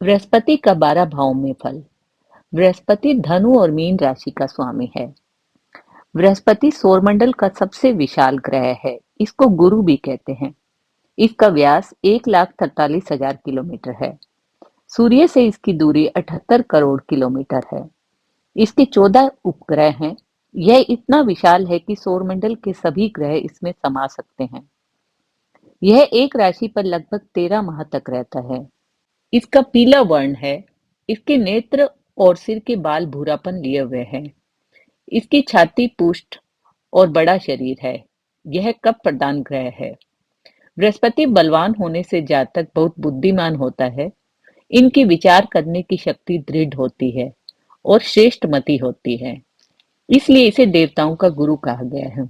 बृहस्पति का 12 भावों में फल। बृहस्पति धनु और मीन राशि का स्वामी है। बृहस्पति सौरमंडल का सबसे विशाल ग्रह है। इसको गुरु भी कहते हैं। इसका व्यास 1,43,000 किलोमीटर है। सूर्य से इसकी दूरी 78 करोड़ किलोमीटर है। इसके 14 उपग्रह हैं। यह इतना विशाल है कि सौरमंडल के सभी ग्रह इसमें समा सकते हैं। यह एक राशि पर लगभग 13 माह तक रहता है। इसका पीला वर्ण है। इसके नेत्र और सिर के बाल भूरापन लिए हुए हैं। इसकी छाती पुष्ट और बड़ा शरीर है। यह कप प्रधान ग्रह है। बृहस्पति बलवान होने से जातक बहुत बुद्धिमान होता है। इनकी विचार करने की शक्ति दृढ़ होती है और श्रेष्ठमती होती है। इसलिए इसे देवताओं का गुरु कहा गया है।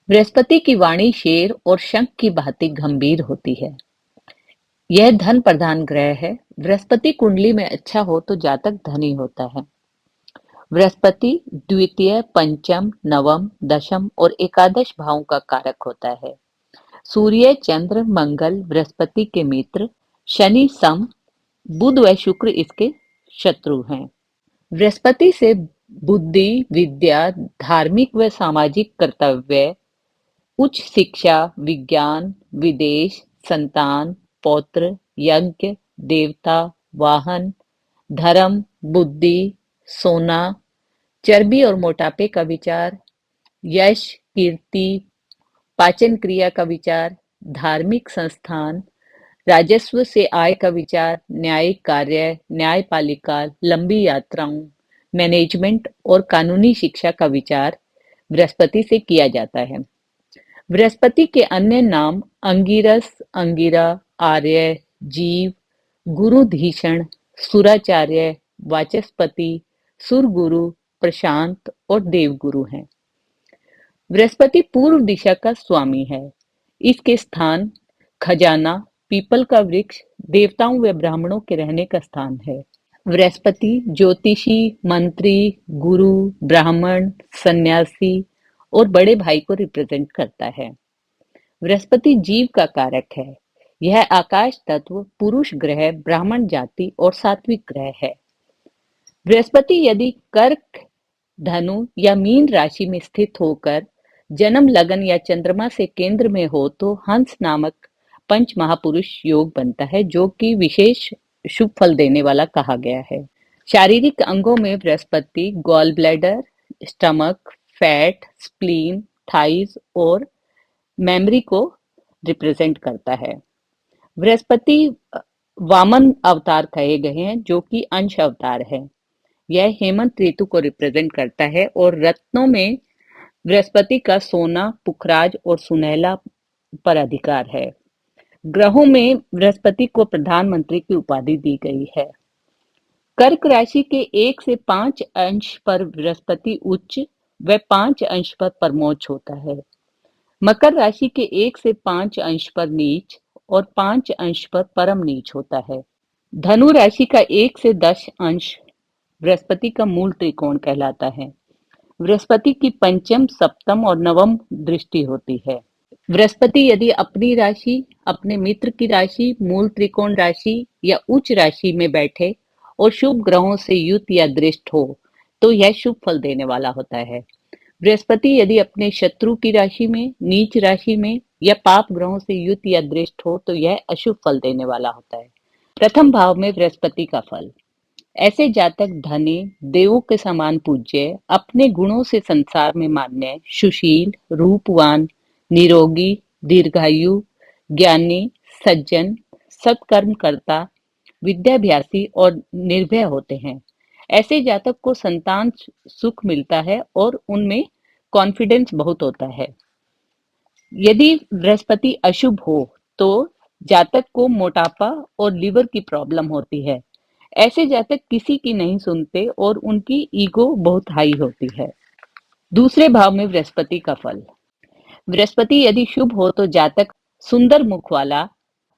बृहस्पति की वाणी शेर और शंख की भांति गंभीर होती है। यह धन प्रधान ग्रह है। बृहस्पति कुंडली में अच्छा हो तो जातक धनी होता है। बृहस्पति द्वितीय, पंचम, नवम, दशम और एकादश भावों का कारक होता है। सूर्य, चंद्र, मंगल बृहस्पति के मित्र, शनि सम, बुध व शुक्र इसके शत्रु हैं। बृहस्पति से बुद्धि, विद्या, धार्मिक व सामाजिक कर्तव्य, उच्च शिक्षा, विज्ञान, विदेश, संतान, पौत्र, यज्ञ, देवता, वाहन, धर्म, बुद्धि, सोना, चर्बी और मोटापे का विचार, यश, कीर्ति, पाचन क्रिया का विचार, धार्मिक संस्थान, राजस्व से आय का विचार, न्यायिक कार्य, न्यायपालिका, लंबी यात्राओं, मैनेजमेंट और कानूनी शिक्षा का विचार बृहस्पति से किया जाता है। बृहस्पति के अन्य नाम अंगिरस, अंगिरा, आर्य, जीव, गुरुधीषण, सुराचार्य, वाचस्पति, सुरगुरु, प्रशांत और देवगुरु हैं। बृहस्पति पूर्व दिशा का स्वामी है। इसके स्थान खजाना, पीपल का वृक्ष, देवताओं व ब्राह्मणों के रहने का स्थान है। बृहस्पति ज्योतिषी, मंत्री, गुरु, ब्राह्मण, सन्यासी और बड़े भाई को रिप्रेजेंट करता है। बृहस्पति जीव का कारक है। यह आकाश तत्व, पुरुष ग्रह, ब्राह्मण जाति और सात्विक ग्रह है। बृहस्पति यदि कर्क, धनु या मीन राशि में स्थित होकर जन्म लगन या चंद्रमा से केंद्र में हो तो हंस नामक पंच महापुरुष योग बनता है, जो कि विशेष शुभ फल देने वाला कहा गया है। शारीरिक अंगों में Brihaspati gall bladder, stomach, fat, spleen, thighs और मेमरी को रिप्रेजेंट करता है। बृहस्पति वामन अवतार कहे गए हैं, जो कि अंश अवतार है। यह हेमंत ऋतु को रिप्रेजेंट करता है और रत्नों में बृहस्पति का सोना, पुखराज और सुनहला पर अधिकार है। ग्रहों में बृहस्पति को प्रधानमंत्री की उपाधि दी गई है। कर्क राशि के 1 से 5 अंश पर बृहस्पति उच्च व 5 अंश पर परमोच्च होता है। मकर राशि के 1 से 5 अंश पर नीच और 5 अंश पर परम नीच होता है। धनु राशि का 1 से 10 अंश बृहस्पति का मूल त्रिकोण कहलाता है। बृहस्पति की पंचम, सप्तम और नवम दृष्टि होती है। बृहस्पति यदि अपनी राशि, अपने मित्र की राशि, मूल त्रिकोण राशि या उच्च राशि में बैठे और शुभ ग्रहों से युत या दृष्ट हो तो यह शुभ फल देने वाला होता है। बृहस्पति यदि अपने शत्रु की राशि में, नीच राशि में या पाप ग्रहों से युत या दृष्ट हो तो यह अशुभ फल देने वाला होता है। प्रथम भाव में बृहस्पति का फल। ऐसे जातक धनी, देवों के समान पूज्य, अपने गुणों से संसार में मान्य, सुशील, रूपवान, निरोगी, दीर्घायु, ज्ञानी, सज्जन, सत्कर्मकर्ता, विद्याभ्यासी और निर्भय होते हैं। ऐसे जातक को संतान सुख मिलता है और उनमें कॉन्फिडेंस बहुत होता है। यदि बृहस्पति अशुभ हो तो जातक को मोटापा और लीवर की प्रॉब्लम होती है। ऐसे जातक किसी की नहीं सुनते और उनकी ईगो बहुत हाई होती है। दूसरे भाव में बृहस्पति का फल। बृहस्पति यदि शुभ हो तो जातक सुंदर मुख वाला,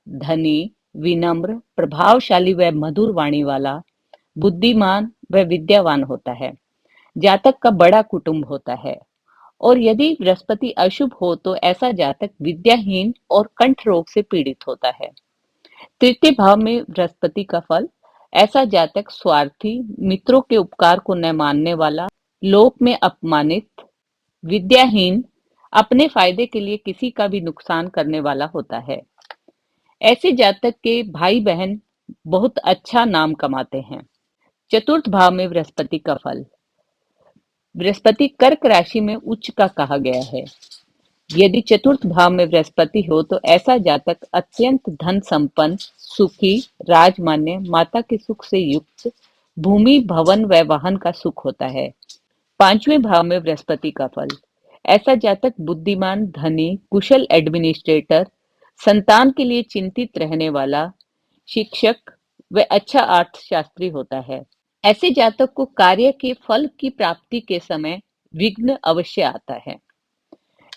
धनी, विनम्र, प्रभावशाली व मधुर वाणी वाला, बुद्धिमान व विद्यावान होता है। जातक का बड़ा कुटुंब होता है। और यदि बृहस्पति अशुभ हो तो ऐसा जातक विद्याहीन और कंठ रोग से पीड़ित होता है। तृतीय भाव में बृहस्पति का फल, ऐसा जातक स्वार्थी, मित्रों के उपकार को न मानने वाला, लोक में अपमानित, विद्याहीन, अपने फायदे के लिए किसी का भी नुकसान करने वाला होता है। ऐसे जातक के भाई बहन बहुत अच्छा नाम कमाते हैं। चतुर्थ भाव में बृहस्पति का फल, बृहस्पति कर्क राशि में उच्च का कहा गया है। यदि चतुर्थ भाव में बृहस्पति हो तो ऐसा जातक अत्यंत धन संपन्न, सुखी, राजमान्य, माता के सुख से युक्त, भूमि, भवन व वाहन का सुख होता है। पांचवें भाव में बृहस्पति का फल, ऐसा जातक बुद्धिमान, धनी, कुशल एडमिनिस्ट्रेटर, संतान के लिए चिंतित रहने वाला, शिक्षक व अच्छा अर्थशास्त्री होता है। ऐसे जातक को कार्य के फल की प्राप्ति के समय विघ्न अवश्य आता है।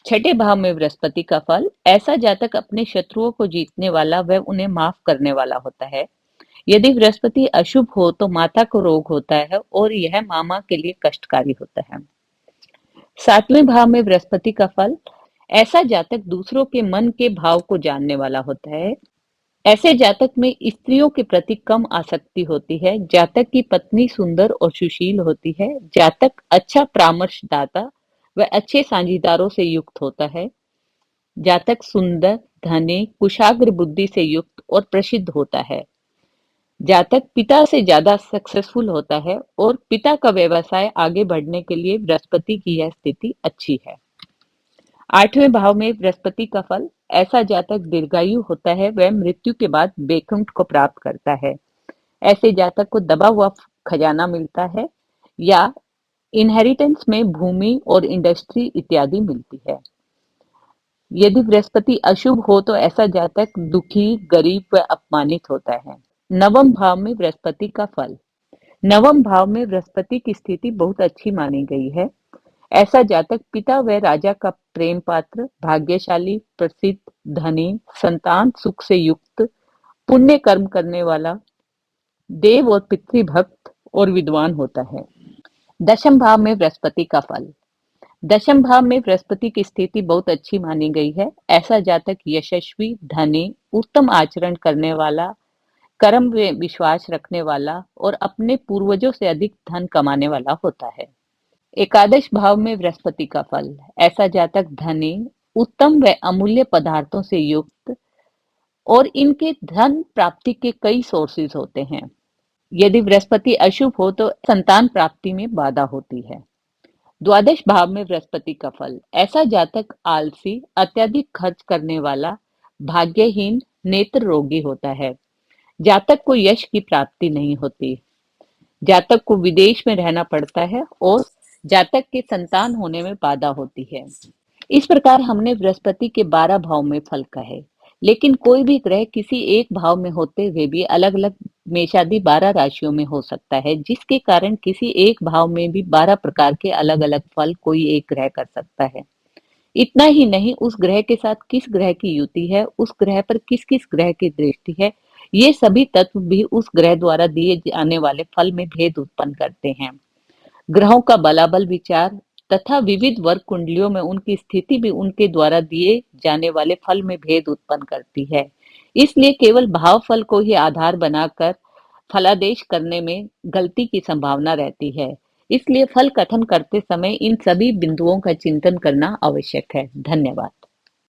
छठे भाव में बृहस्पति का फल, ऐसा जातक अपने शत्रुओं को जीतने वाला व उन्हें माफ करने वाला होता है। यदि बृहस्पति अशुभ हो तो माता को रोग होता है और यह मामा के लिए कष्टकारी होता है। सातवें भाव में बृहस्पति का फल, ऐसा जातक दूसरों के मन के भाव को जानने वाला होता है। ऐसे जातक में स्त्रियों के प्रति कम आसक्ति होती है। जातक की पत्नी सुंदर और सुशील होती है। जातक अच्छा परामर्शदाता व अच्छे साझीदारों से युक्त होता है। जातक सुंदर, धनी, कुशाग्र बुद्धि से युक्त और प्रसिद्ध होता है। जातक पिता से ज्यादा सक्सेसफुल होता है और पिता का व्यवसाय आगे बढ़ने के लिए बृहस्पति की यह स्थिति अच्छी है। आठवें भाव में बृहस्पति का फल, ऐसा जातक दीर्घायु होता है वह मृत्यु के बाद बैकुंठ को प्राप्त करता है। ऐसे जातक को दबा हुआ खजाना मिलता है या इनहेरिटेंस में भूमि और इंडस्ट्री इत्यादि मिलती है। यदि बृहस्पति अशुभ हो तो ऐसा जातक दुखी, गरीब व अपमानित होता है। नवम भाव में बृहस्पति का फल, नवम भाव में बृहस्पति की स्थिति बहुत अच्छी मानी गई है। ऐसा जातक पिता व राजा का प्रेम पात्र, भाग्यशाली, प्रसिद्ध, धनी, संतान सुख से युक्त, पुण्य कर्म करने वाला, देव और पितृभक्त और विद्वान होता है। दशम भाव में बृहस्पति का फल, दशम भाव में बृहस्पति की स्थिति बहुत अच्छी मानी गई है। ऐसा जातक यशस्वी, धनी, उत्तम आचरण करने वाला, कर्म में विश्वास रखने वाला और अपने पूर्वजों से अधिक धन कमाने वाला होता है। एकादश भाव में बृहस्पति का फल, ऐसा जातक धनी, उत्तम व अमूल्य पदार्थों से युक्त और इनके धन प्राप्ति के कई सोर्सेज होते हैं। यदि बृहस्पति अशुभ हो तो संतान प्राप्ति में बाधा होती है। द्वादश भाव में बृहस्पति का फल, ऐसा जातक आलसी, अत्यधिक खर्च करने वाला, भाग्यहीन, नेत्र रोगी होता है। जातक को यश की प्राप्ति नहीं होती। जातक को विदेश में रहना पड़ता है और जातक के संतान होने में बाधा होती है। इस प्रकार हमने बृहस्पति के 12 भाव में फल कहे, लेकिन कोई भी ग्रह किसी एक भाव में होते हुए भी अलग अलग मेषादि 12 राशियों में हो सकता है, जिसके कारण किसी एक भाव में भी 12 प्रकार के अलग अलग फल कोई एक ग्रह कर सकता है। इतना ही नहीं, उस ग्रह के साथ किस ग्रह की युति है, उस ग्रह पर किस किस ग्रह की दृष्टि है, ये सभी तत्व भी उस ग्रह द्वारा दिए जाने वाले फल में भेद उत्पन्न करते हैं। ग्रहों का बलाबल विचार तथा विविध वर्ग कुंडलियों में उनकी स्थिति भी उनके द्वारा दिए जाने वाले फल में भेद उत्पन्न करती है। इसलिए केवल भाव फल को ही आधार बनाकर फलादेश करने में गलती की संभावना रहती है। इसलिए फल कथन करते समय इन सभी बिंदुओं का चिंतन करना आवश्यक है। धन्यवाद।